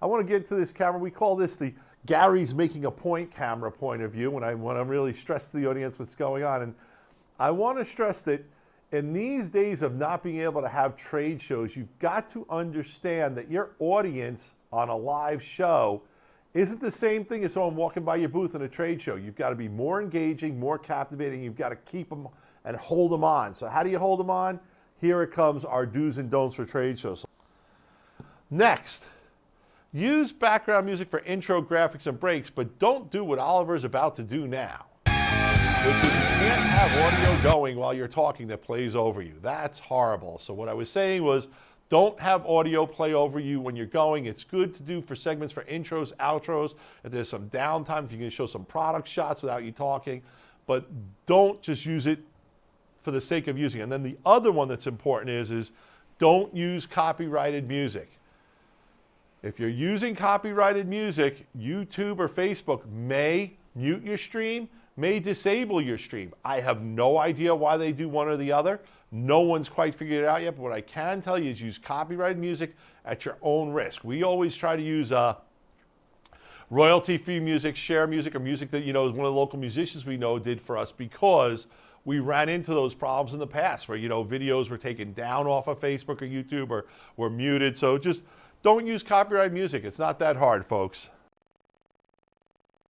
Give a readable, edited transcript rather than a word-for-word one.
I want to get into this camera. We call this the Gary's making a point camera point of view when I'm really stressed to the audience what's going on. And I want to stress that in these days of not being able to have trade shows, you've got to understand that your audience on a live show isn't the same thing as someone walking by your booth in a trade show. You've got to be more engaging, more captivating. You've got to keep them and hold them on. So how do you hold them on? Here it comes, our do's and don'ts for trade shows. Next, use background music for intro, graphics, and breaks, but don't do what Oliver's about to do now. Which is you can't have audio going while you're talking that plays over you. That's horrible. So what I was saying was, don't have audio play over you when you're going. It's good to do for segments for intros, outros. If there's some downtime, if you can show some product shots without you talking, but don't just use it for the sake of using it. And then the other one that's important is don't use copyrighted music. If you're using copyrighted music, YouTube or Facebook may mute your stream, may disable your stream. I have no idea why they do one or the other. No one's quite figured it out yet, but what I can tell you is use copyrighted music at your own risk. We always try to use royalty-free music, share music, or music that, one of the local musicians we know did for us, because we ran into those problems in the past where, videos were taken down off of Facebook or YouTube or were muted. So just don't use copyrighted music. It's not that hard, folks.